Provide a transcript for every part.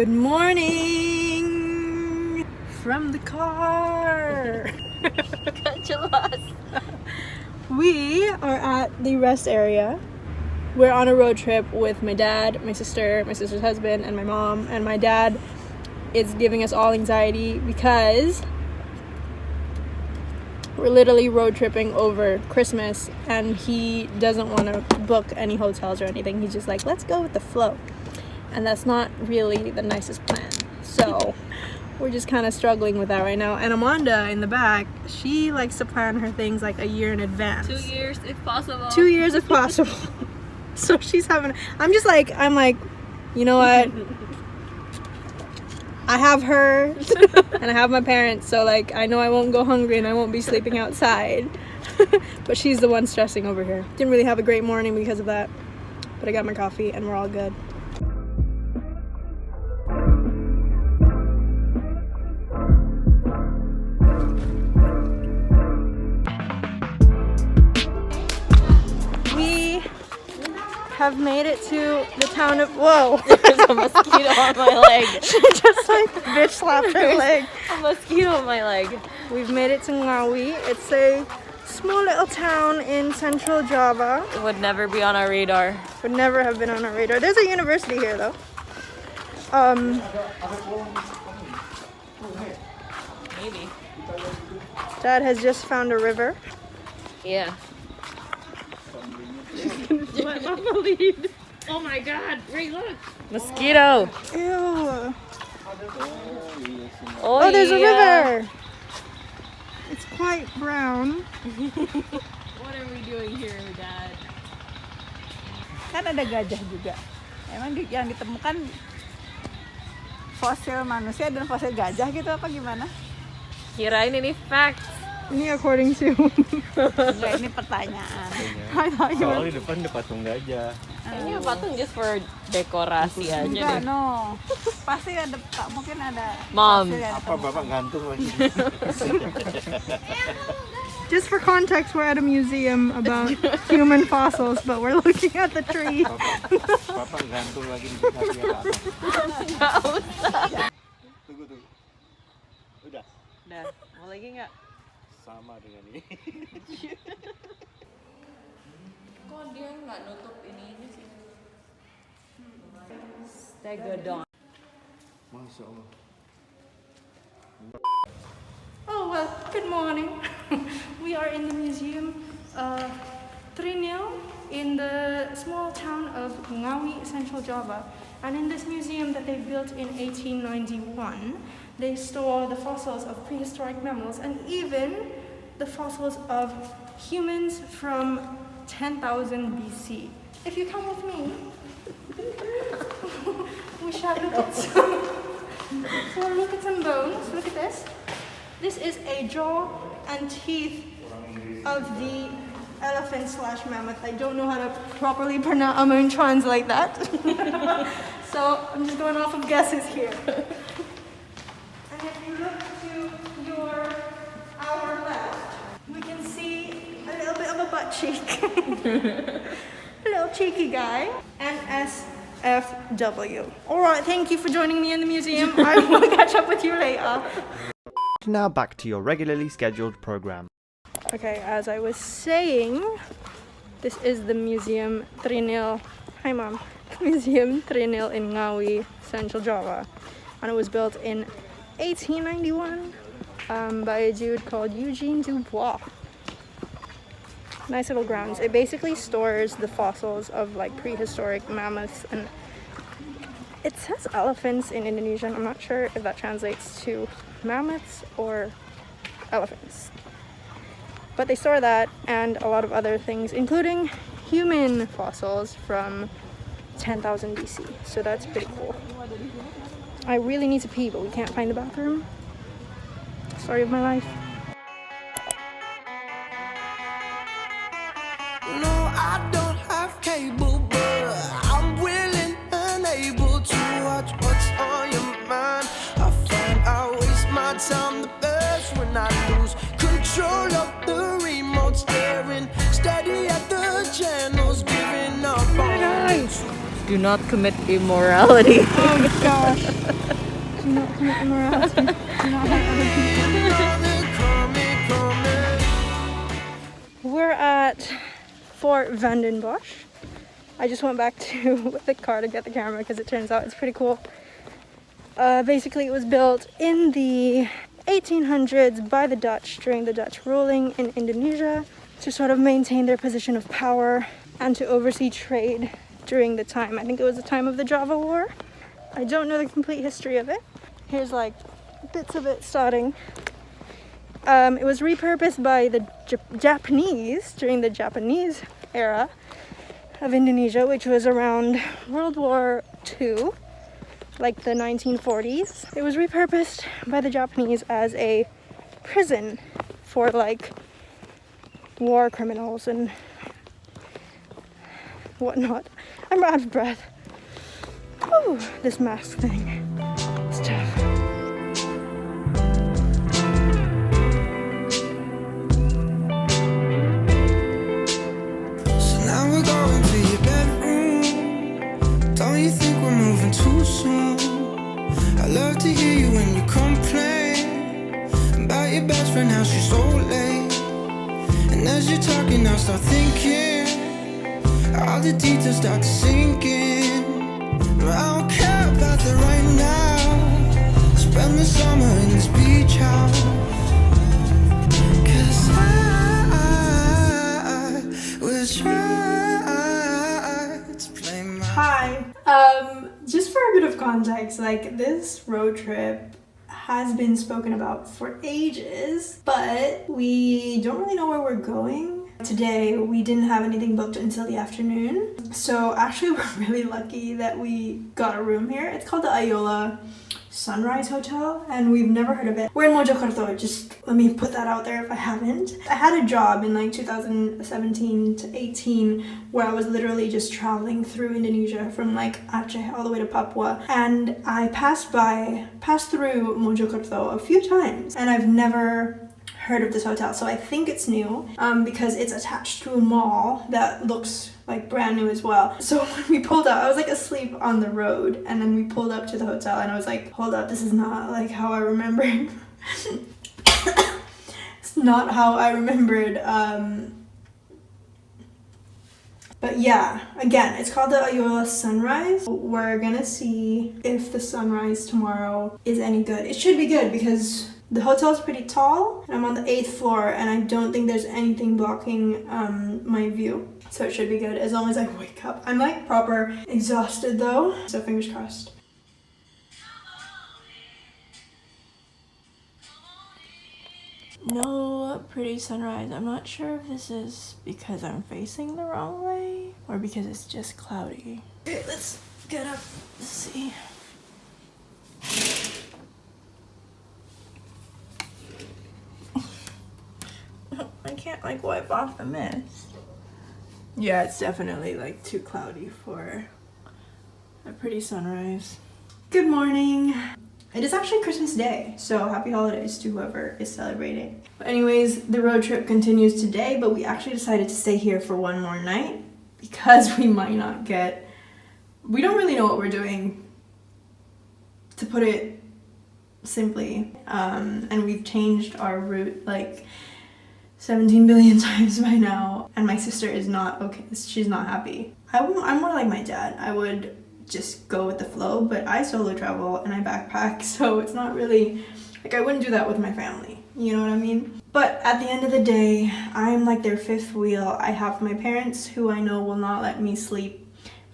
Good morning from the car. We are at the rest area. We're on a road trip with my dad, my sister's husband, and my mom. And my dad is giving us all anxiety because we're literally road tripping over Christmas, and he doesn't want to book any hotels or anything. He's just like, let's go with the flow. And that's not really the nicest plan. So we're just kind of struggling with that right now. And Amanda in the back, she likes to plan her things like a year in advance. 2 years if possible. 2 years if possible. So she's having, I'm like, you know what? I have her and I have my parents, so like I know I won't go hungry and I won't be sleeping outside. But she's the one stressing over here. Didn't really have a great morning because of that. But I got my coffee and we're all good. Have made it to the town of There's a mosquito on my leg. She just like bitch slapped her leg. A mosquito on my leg. We've made it to Ngawi. It's a small little town in central Java. It would never be on our radar. Would never have been on our radar. There's a university here though. Maybe. Dad has just found a river. Yeah. Let Mama lead. Oh my god, Ray, look. Mosquito. Ew. Oh, there's a yeah. river. It's quite brown. What are we doing here, Dad? Kan ada gajah juga. Emang yang ditemukan fosil manusia dan fosil gajah gitu apa gimana? Kirain ini facts. Ini according to. Enggak, ini pertanyaan. I thought you Soalnya were... di depan ada patung gajah. Ini patung just for dekorasi aja Enggak, deh. no. Pasti ada, mungkin ada. Mom. fosil yang Apa ditemukan. bapak gantung lagi? Just for context, we're at a museum about human fossils, but we're looking at the tree. Bapak gantung lagi di kaki apa? Nggak usah. Tunggu. Udah. Udah, mau lagi nggak? Sama dengan ini. Kok dia nggak nutup ini sih? Stegodon. Masya Allah. Oh, well, good morning. We are in the museum Trinil in the small town of Ngawi, Central Java. And in this museum that they built in 1891, they store the fossils of prehistoric mammals and even the fossils of humans from 10,000 BC. If you come with me, we shall look at some. So look at some bones. Look at this. This is a jaw and teeth of the elephant/mammoth. I don't know how to properly translate that. So I'm just going off of guesses here. And if you look to our left, we can see a little bit of a butt cheek. A little cheeky guy. NSFW. Alright, thank you for joining me in the museum. I will catch up with you later. Now back to your regularly scheduled program. Okay, as I was saying, this is the Museum Trinil. Hi, Mom. Museum Trinil in Ngawi, Central Java. And it was built in 1891 by a dude called Eugene Dubois. Nice little grounds. It basically stores the fossils of like prehistoric mammoths, and it says elephants in Indonesian. I'm not sure if that translates to mammoths or elephants. But they store that and a lot of other things, including human fossils from 10,000 BC. So that's pretty cool. I really need to pee, but we can't find the bathroom. Story of my life. No, I don't have cable, but I'm willing and able to watch what's on your mind. I find I waste my time the best when I lose control of the remote, staring steady at the channels, giving up on it. Do not commit immorality. Oh gosh. Do not commit immorality. Do not hurt other people. We're at Fort Vandenbosch. I just went back to the car to get the camera because it turns out it's pretty cool. Basically, it was built in the 1800s by the Dutch during the Dutch ruling in Indonesia to sort of maintain their position of power and to oversee trade during the time. I think it was the time of the Java War. I don't know the complete history of it. Here's like bits of it starting. It was repurposed by the Japanese during the Japanese era of Indonesia, which was around World War II, like the 1940s. It was repurposed by the Japanese as a prison for like war criminals and whatnot. I'm out of breath. Whew, this mask thing is tough. Don't you think we're moving too soon? I love to hear you when you complain about your best friend, how she's so late. And as you're talking, I'll start thinking, all the details start to sink in. I don't care about the right now. Spend the summer in this beach house. 'Cause I will try to play my... Hi. Just for a bit of context, like this road trip has been spoken about for ages, but we don't really know where we're going. Today we didn't have anything booked until the afternoon, so actually we're really lucky that we got a room here. It's called the Ayola Sunrise Hotel, and we've never heard of it. We're in Mojokerto, just let me put that out there if I haven't. I had a job in like 2017 to 18 where I was literally just traveling through Indonesia from like Aceh all the way to Papua, and I passed through Mojokerto a few times, and I've never heard of this hotel, so I think it's new because it's attached to a mall that looks like brand new as well. So when we pulled up, I was like asleep on the road, and then we pulled up to the hotel and I was like, hold up, this is not like how I remembered. It's not how I remembered. But yeah, again, it's called the Ayola Sunrise. We're gonna see if the sunrise tomorrow is any good. It should be good because the hotel's pretty tall, and I'm on the 8th floor, and I don't think there's anything blocking my view. So it should be good as long as I wake up. I'm like proper exhausted though, so fingers crossed. No pretty sunrise. I'm not sure if this is because I'm facing the wrong way or because it's just cloudy. Okay, let's get up. Let's see. I can't like wipe off the mist. Yeah, it's definitely like too cloudy for a pretty sunrise. Good morning. It is actually Christmas Day, so happy holidays to whoever is celebrating. But anyways, the road trip continues today, but we actually decided to stay here for one more night because we might not get... We don't really know what we're doing, to put it simply. And we've changed our route like 17 billion times by now, and my sister is not okay. She's not happy. I'm more like my dad. I would just go with the flow, but I solo travel and I backpack, so it's not really like I wouldn't do that with my family, you know what I mean? But at the end of the day, I'm like their fifth wheel. I have my parents who I know will not let me sleep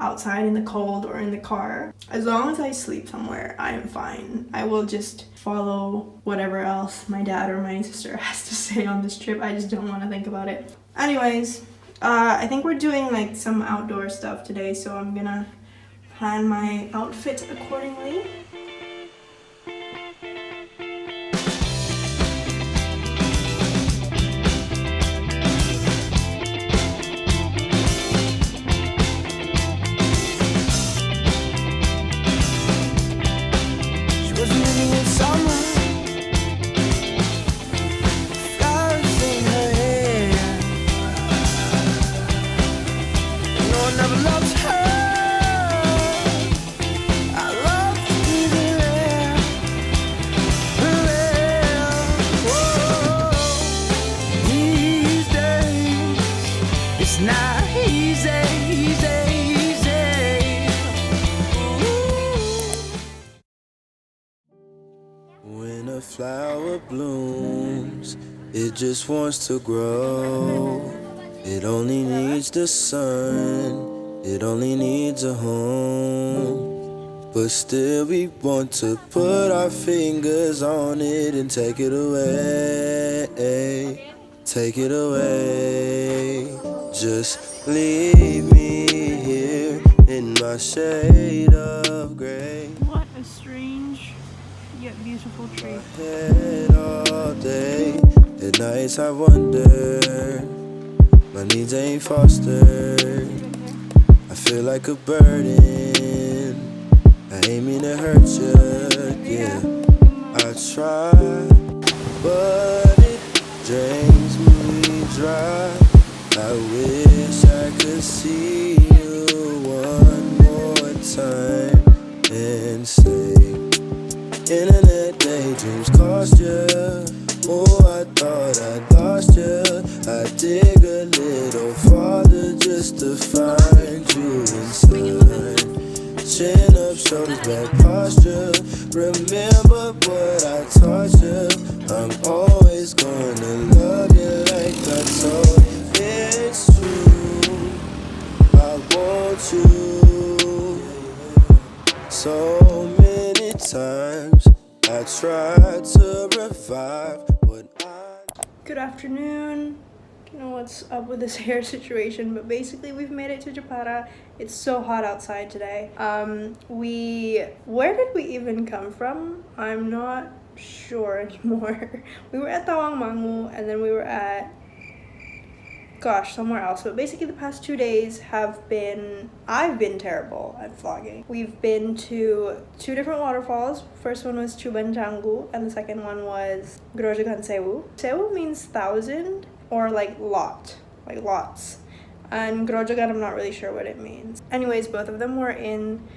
outside in the cold or in the car. As long as I sleep somewhere, I am fine. I will just follow whatever else my dad or my sister has to say on this trip. I just don't want to think about it. Anyways, I think we're doing like some outdoor stuff today, so I'm gonna plan my outfit accordingly. Never loved her. When a flower blooms, it just wants to grow. It only needs the sun, it only needs a home. But still we want to put our fingers on it and take it away. Take it away. Just leave me here in my shade of gray. What a strange yet beautiful tree. Head all day, at nights I wonder, my needs ain't fostered. I feel like a burden, I ain't mean to hurt you, yeah. I try, but it drains me dry. I wish I could see you one more time and say, internet daydreams cost you. Oh, I thought I'd lost you. I dig a little farther just to find you inside. Chin up, shoulders back posture. Remember what I taught you. I'm always gonna love you like I told you. It's true, I want you. So many times I tried to revive what I... Good afternoon. Don't know what's up with this hair situation, but basically we've made it to Jepara. It's so hot outside today. Where did we even come from? I'm not sure anymore. We were at Tawangmangu and then we were at somewhere else. But basically the past 2 days I've been terrible at vlogging. We've been to 2 different waterfalls. First one was Cuban, Canggu, and the second one was Grojogan, Sewu. Sewu means 1,000 or like lot, like lots. And Grojogan, I'm not really sure what it means. Anyways, both of them were in,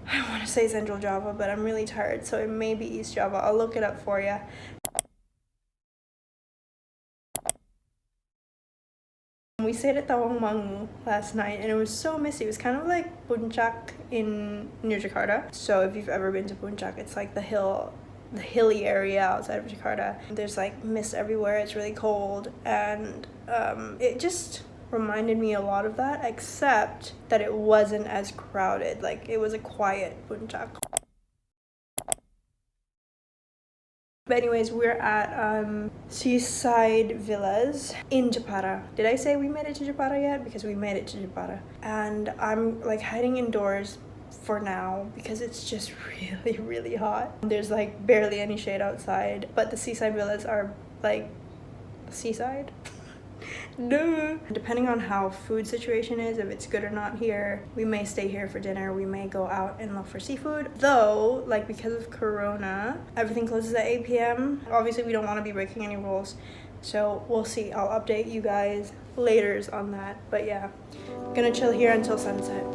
I want to say Central Java, but I'm really tired, so it may be East Java. I'll look it up for you. We stayed at Tawangmangu last night and it was so misty. It was kind of like Puncak near Jakarta. So if you've ever been to Puncak, it's like the hilly area outside of Jakarta. There's like mist everywhere. It's really cold, and it just reminded me a lot of that, except that it wasn't as crowded. Like, it was a quiet Puncak. But anyways, we're at Seaside Villas in Jepara. Did I say we made it to Jepara yet? Because we made it to Jepara. And I'm like hiding indoors for now because it's just really, really hot. There's like barely any shade outside, but the Seaside Villas are like seaside. No. Depending on how food situation is, if it's good or not here, we may stay here for dinner. We may go out and look for seafood. Though, like, because of Corona, everything closes at 8 p.m. Obviously, we don't want to be breaking any rules. So we'll see. I'll update you guys later on that. But yeah, gonna chill here until sunset.